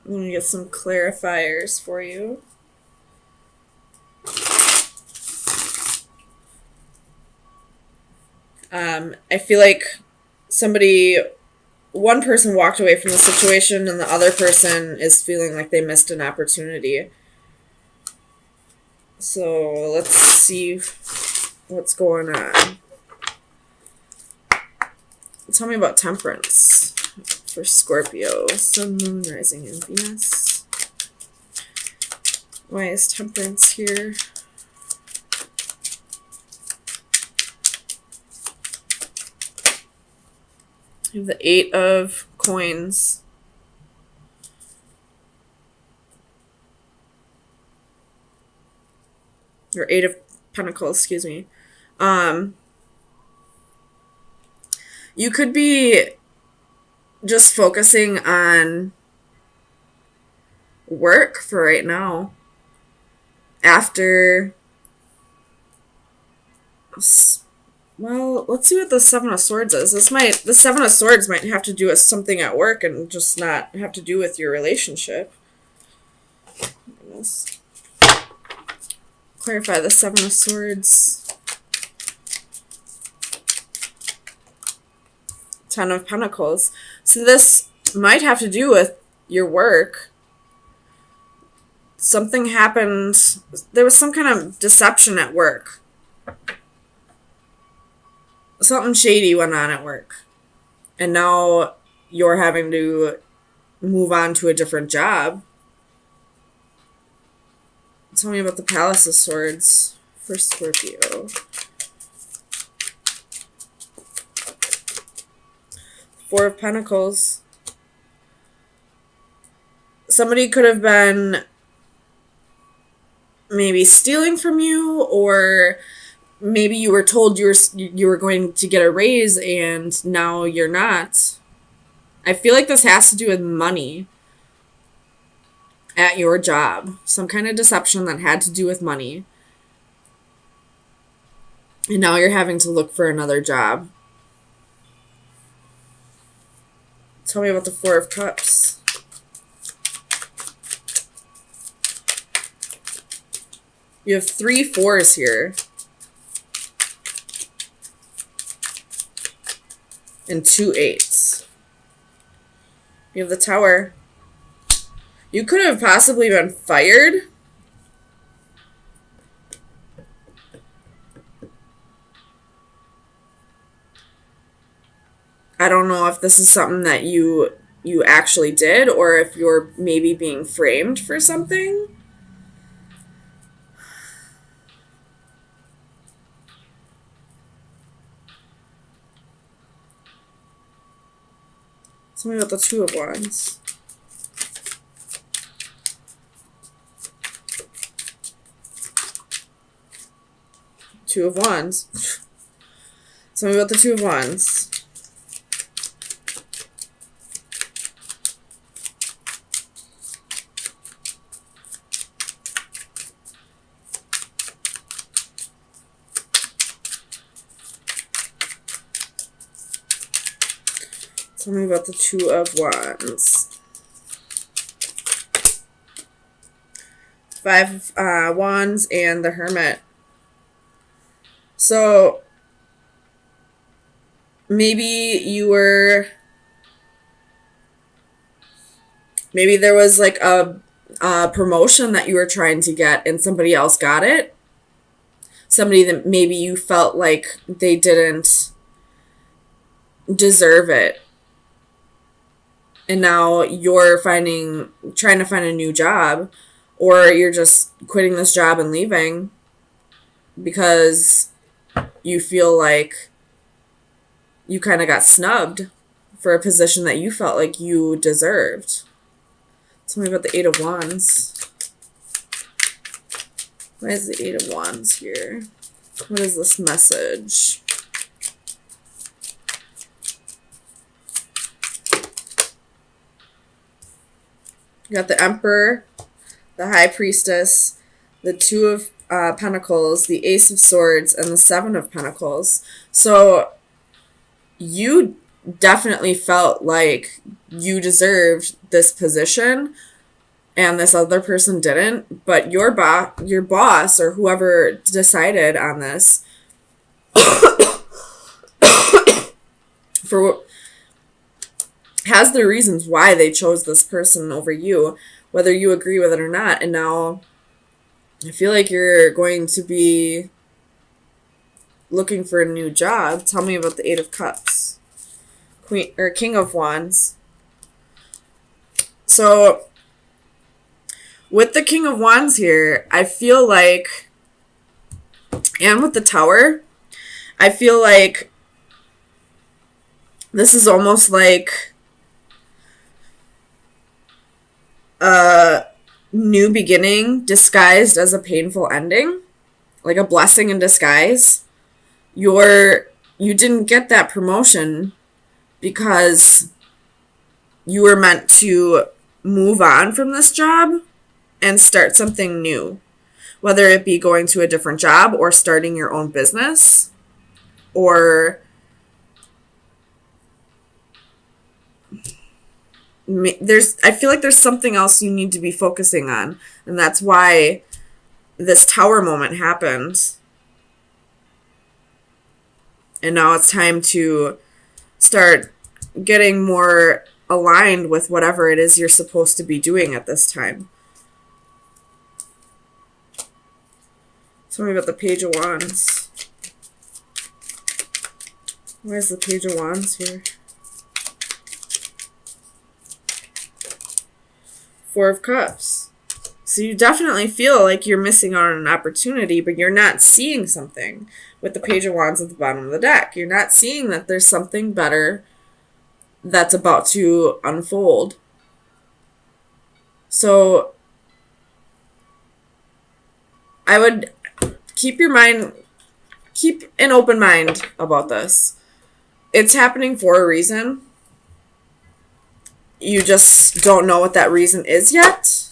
I'm going to get some clarifiers for you. I feel like one person walked away from the situation and the other person is feeling like they missed an opportunity. So let's see what's going on. Tell me about temperance for Scorpio. Sun, Moon, Rising, and Venus. Why is temperance here? You have the 8 of coins. Or 8 of pentacles, excuse me. You could be just focusing on work for right now. After, well, let's see what the 7 of Swords is. The 7 of Swords might have to do with something at work and just not have to do with your relationship. Goodness. Clarify the 7 of Swords. 10 of Pentacles. So this might have to do with your work. Something happened. There was some kind of deception at work. Something shady went on at work. And now you're having to move on to a different job. Tell me about the Palace of Swords for Scorpio. 4 of Pentacles. Somebody could have been maybe stealing from you, or maybe you were told you were going to get a raise and now you're not. I feel like this has to do with money at your job. Some kind of deception that had to do with money. And now you're having to look for another job. Tell me about the 4 of Cups. You have 3 4s here. And 2 8s. You have the Tower. You could have possibly been fired. I don't know if this is something that you actually did, or if you're maybe being framed for something. Tell me about the 2 of Wands. Two of Wands. Tell me about the 2 of Wands. Tell me about the 2 of Wands. 5 of Wands and the Hermit. So maybe there was like a promotion that you were trying to get and somebody else got it. Somebody that maybe you felt like they didn't deserve it. And now you're trying to find a new job, or you're just quitting this job and leaving because you feel like you kind of got snubbed for a position that you felt like you deserved. Tell me about the 8 of Wands. Why is the 8 of Wands here? What is this message? You got the Emperor, the High Priestess, the 2 of Pentacles, the Ace of Swords, and the 7 of Pentacles. So you definitely felt like you deserved this position, and this other person didn't, but your boss or whoever decided on this for has their reasons why they chose this person over you, whether you agree with it or not. And now I feel like you're going to be looking for a new job. Tell me about the Eight of Cups. Queen or King of Wands. So with the King of Wands here, I feel like, and with the Tower, I feel like this is almost like a new beginning disguised as a painful ending, like a blessing in disguise. You didn't get that promotion because you were meant to move on from this job and start something new, whether it be going to a different job or starting your own business, or I feel like there's something else you need to be focusing on, and that's why this Tower moment happened. And now it's time to start getting more aligned with whatever it is you're supposed to be doing at this time. Tell me about the Page of Wands. Why is the Page of Wands here? Four of Cups. So you definitely feel like you're missing out on an opportunity, but you're not seeing something. With the Page of Wands at the bottom of the deck, you're not seeing that there's something better that's about to unfold. So I would keep an open mind about this. It's happening for a reason. You just don't know what that reason is yet.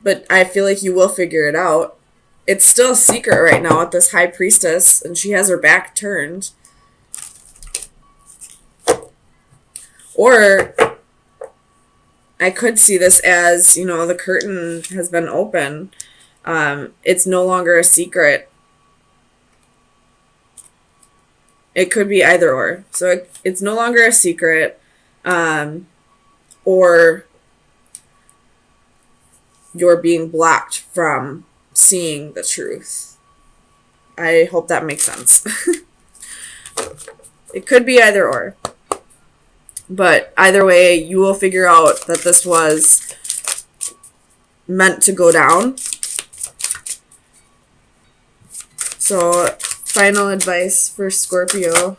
But I feel like you will figure it out. It's still a secret right now with this High Priestess, and she has her back turned. Or I could see this as, the curtain has been open. It's no longer a secret. It could be either or. So it's no longer a secret. Or you're being blocked from seeing the truth. I hope that makes sense. It could be either or. But either way, you will figure out that this was meant to go down. So, final advice for Scorpio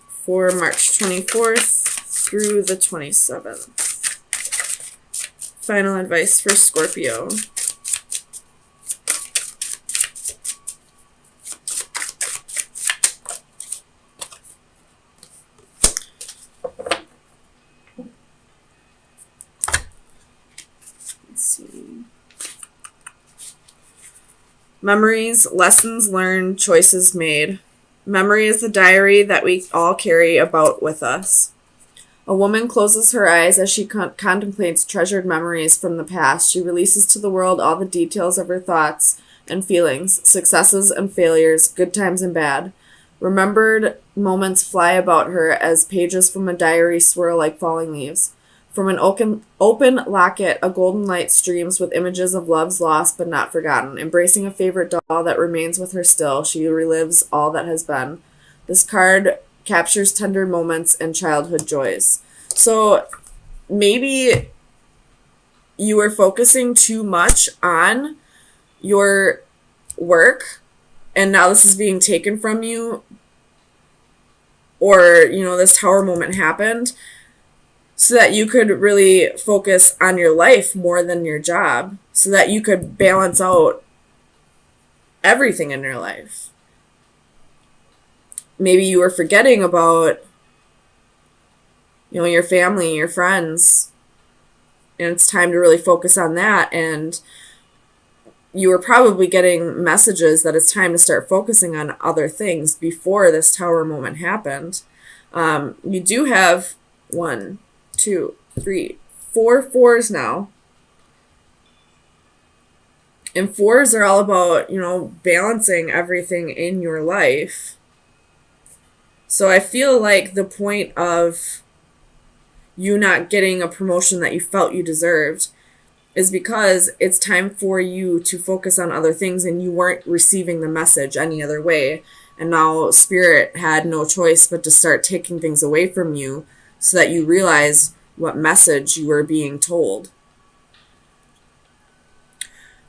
for March 24th through the 27th. Final advice for Scorpio. Let's see. Memories, lessons learned, choices made. Memory is the diary that we all carry about with us. A woman closes her eyes as she contemplates treasured memories from the past. She releases to the world all the details of her thoughts and feelings, successes and failures, good times and bad. Remembered moments fly about her as pages from a diary swirl like falling leaves. From an open locket, a golden light streams with images of loves lost but not forgotten. Embracing a favorite doll that remains with her still, she relives all that has been. This card captures tender moments and childhood joys. So maybe you were focusing too much on your work and now this is being taken from you, or this Tower moment happened so that you could really focus on your life more than your job, so that you could balance out everything in your life. Maybe you were forgetting about, your family, your friends, and it's time to really focus on that. And you were probably getting messages that it's time to start focusing on other things before this Tower moment happened. You do have 1, 2, three, four fours now. And fours are all about, balancing everything in your life. So I feel like the point of you not getting a promotion that you felt you deserved is because it's time for you to focus on other things and you weren't receiving the message any other way. And now Spirit had no choice but to start taking things away from you so that you realize what message you were being told.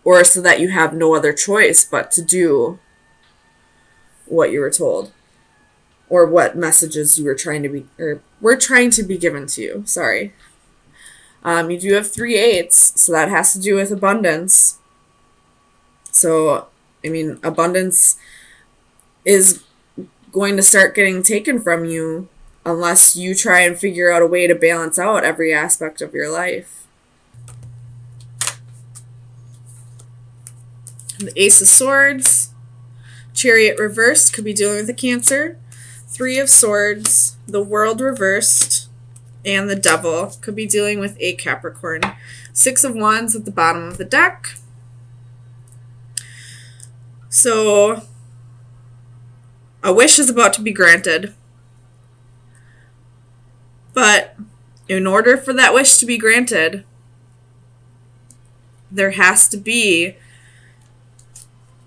Or so that you have no other choice but to do what you were told. Or what messages you were were trying to be given to you. Sorry. You do have 3 8s, so that has to do with abundance. So, abundance is going to start getting taken from you unless you try and figure out a way to balance out every aspect of your life. The Ace of Swords, Chariot reversed, could be dealing with a Cancer. 3 of Swords, the World reversed, and the Devil could be dealing with a Capricorn. 6 of Wands at the bottom of the deck. So, a wish is about to be granted. But in order for that wish to be granted, there has to be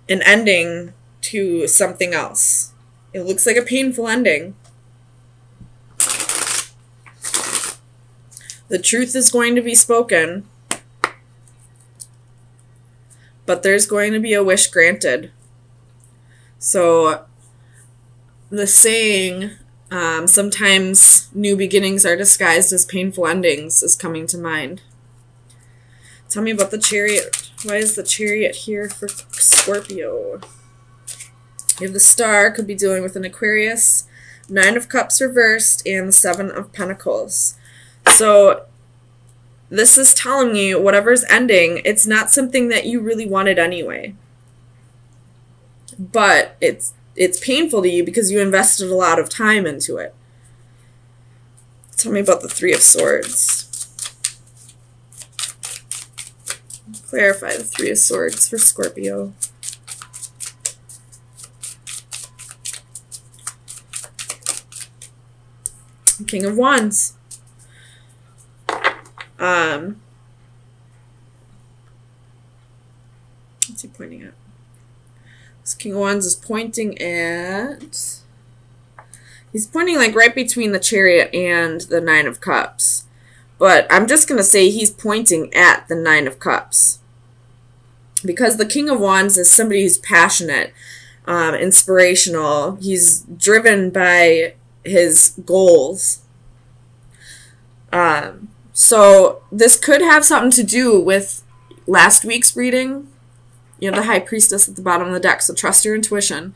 an ending to something else. It looks like a painful ending. The truth is going to be spoken, but there's going to be a wish granted. So the saying, sometimes new beginnings are disguised as painful endings, is coming to mind. Tell me about the Chariot. Why is the Chariot here for Scorpio? You have the Star, could be dealing with an Aquarius. 9 of Cups reversed, and the 7 of Pentacles. So this is telling me whatever's ending, it's not something that you really wanted anyway. But it's painful to you because you invested a lot of time into it. Tell me about the 3 of Swords. Clarify the 3 of Swords for Scorpio. King of Wands. What's he pointing at? This King of Wands is pointing at... He's pointing like right between the Chariot and the 9 of Cups. But I'm just going to say he's pointing at the 9 of Cups. Because the King of Wands is somebody who's passionate, inspirational. He's driven by his goals. So this could have something to do with last week's reading. You have the High Priestess at the bottom of the deck, so trust your intuition.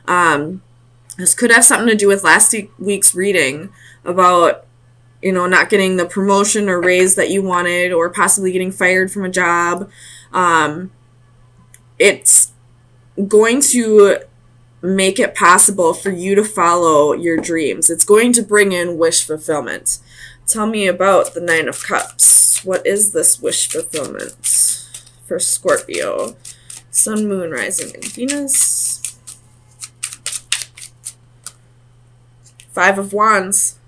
This could have something to do with last week's reading about, not getting the promotion or raise that you wanted, or possibly getting fired from a job. It's going to make it possible for you to follow your dreams. It's going to bring in wish fulfillment. Tell me about the 9 of Cups. What is this wish fulfillment for Scorpio? Sun, Moon, Rising, and Venus. 5 of Wands.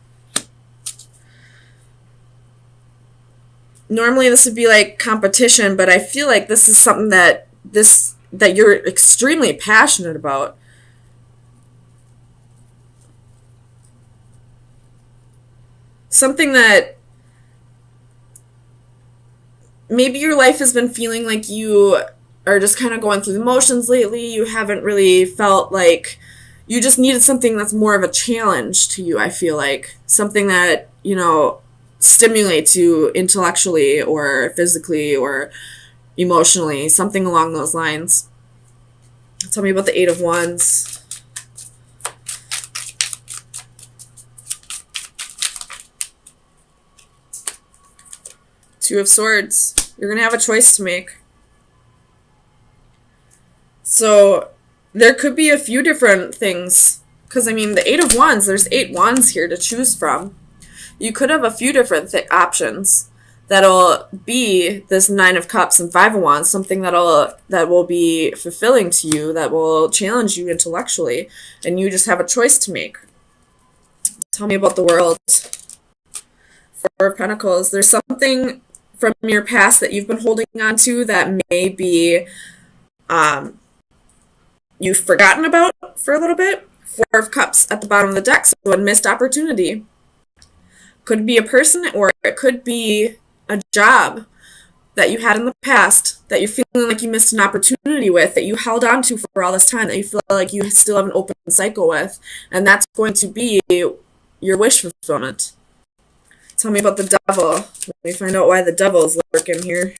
Normally this would be like competition, but I feel like this is something that you're extremely passionate about. Something that maybe your life has been feeling like you are just kind of going through the motions lately. You haven't really felt like you just needed something that's more of a challenge to you, I feel like. Something that, stimulates you intellectually or physically or emotionally. Something along those lines. Tell me about the 8 of Wands. Two of Swords. You're going to have a choice to make. So there could be a few different things. Because, the 8 of Wands, there's 8 wands here to choose from. You could have a few different options that'll be this Nine of Cups and Five of Wands, something that will be fulfilling to you, that will challenge you intellectually, and you just have a choice to make. Tell me about the World. Four of Pentacles. There's something from your past that you've been holding on to that may be you've forgotten about for a little bit. Four of Cups at the bottom of the deck, so a missed opportunity. Could be a person, or it could be a job that you had in the past that you're feeling like you missed an opportunity with, that you held on to for all this time, that you feel like you still have an open cycle with, and that's going to be your wish fulfillment. Tell me about the Devil. Let me find out why the Devil is lurking here.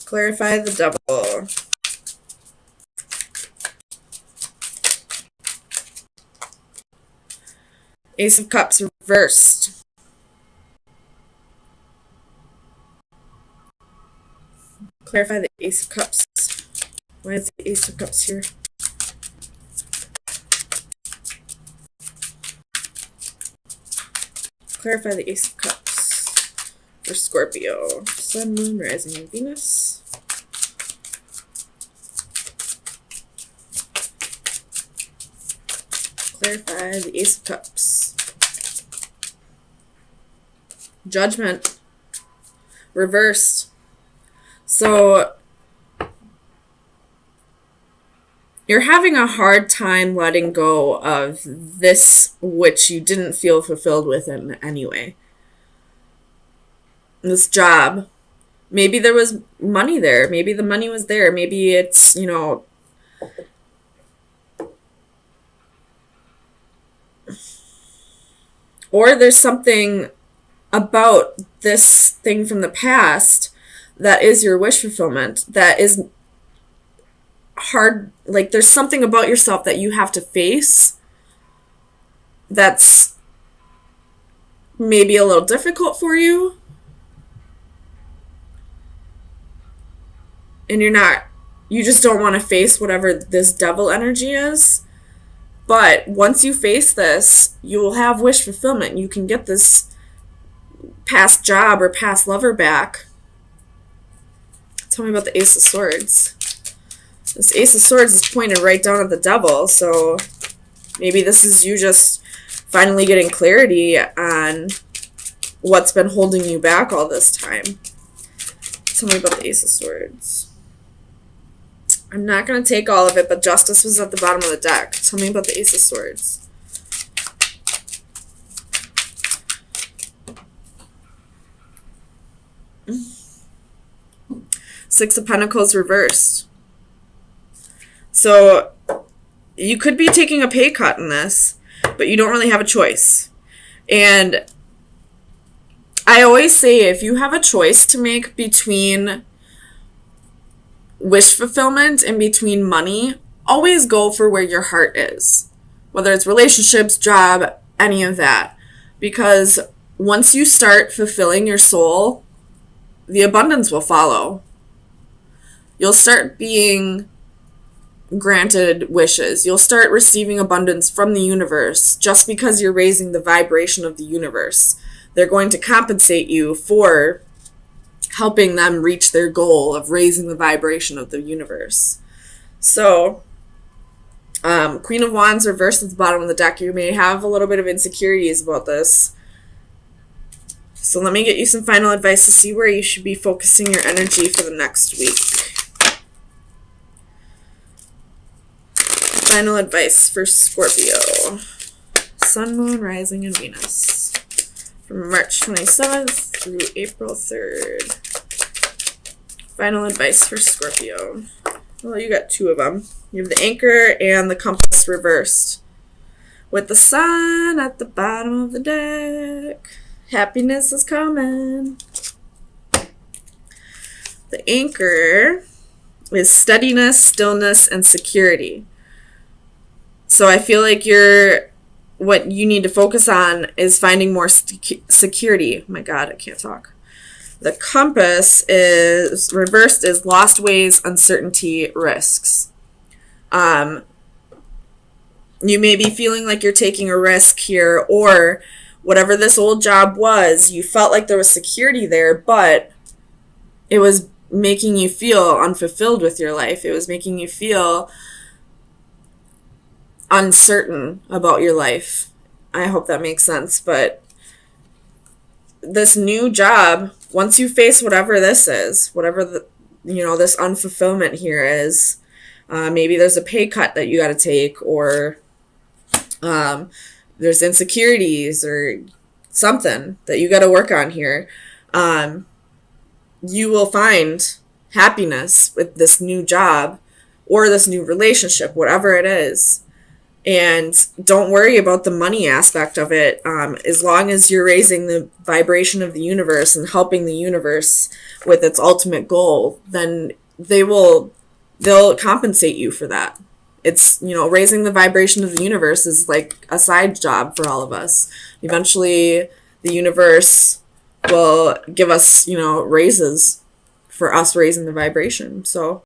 Clarify the Devil. Ace of Cups reversed. Clarify the Ace of Cups. Why is the Ace of Cups here? Clarify the Ace of Cups for Scorpio. Sun, Moon, Rising, and Venus. Clarify the Ace of Cups. Judgment. Reversed. So you're having a hard time letting go of this which you didn't feel fulfilled with in any way. This job. Maybe there was money there. Maybe the money was there. Maybe it's, or there's something about this thing from the past that is your wish fulfillment, that is hard. Like, there's something about yourself that you have to face that's maybe a little difficult for you. And you just don't want to face whatever this Devil energy is. But once you face this, you will have wish fulfillment. You can get this past job or past lover back. Tell me about the Ace of Swords. This Ace of Swords is pointed right down at the Devil, so maybe this is you just finally getting clarity on what's been holding you back all this time. Tell me about the Ace of Swords. I'm not going to take all of it, but Justice was at the bottom of the deck. Tell me about the Ace of Swords. Six of Pentacles reversed. So you could be taking a pay cut in this, but you don't really have a choice. And I always say, if you have a choice to make between wish fulfillment and between money, always go for where your heart is. Whether it's relationships, job, any of that. Because once you start fulfilling your soul, the abundance will follow. You'll start being granted wishes. You'll start receiving abundance from the universe just because you're raising the vibration of the universe. They're going to compensate you for helping them reach their goal of raising the vibration of the universe. So, Queen of Wands reversed at the bottom of the deck. You may have a little bit of insecurities about this. So let me get you some final advice to see where you should be focusing your energy for the next week. Final advice for Scorpio. Sun, Moon, Rising, and Venus. From March 27th through April 3rd. Final advice for Scorpio. Well, you got two of them. You have the Anchor and the Compass reversed. With the Sun at the bottom of the deck. Happiness is coming. The Anchor is steadiness, stillness, and security. So I feel like what you need to focus on is finding more security. Oh my God, I can't talk. The Compass is reversed is lost ways, uncertainty, risks. You may be feeling like you're taking a risk here, or whatever this old job was, you felt like there was security there, but it was making you feel unfulfilled with your life. It was making you feel uncertain about your life. I hope that makes sense. But this new job, once you face whatever this is, whatever this unfulfillment here is, maybe there's a pay cut that you got to take, or there's insecurities or something that you got to work on here. You will find happiness with this new job or this new relationship, whatever it is. And don't worry about the money aspect of it. As long as you're raising the vibration of the universe and helping the universe with its ultimate goal, then they'll compensate you for that. It's, raising the vibration of the universe is like a side job for all of us. Eventually, the universe will give us, raises for us raising the vibration. So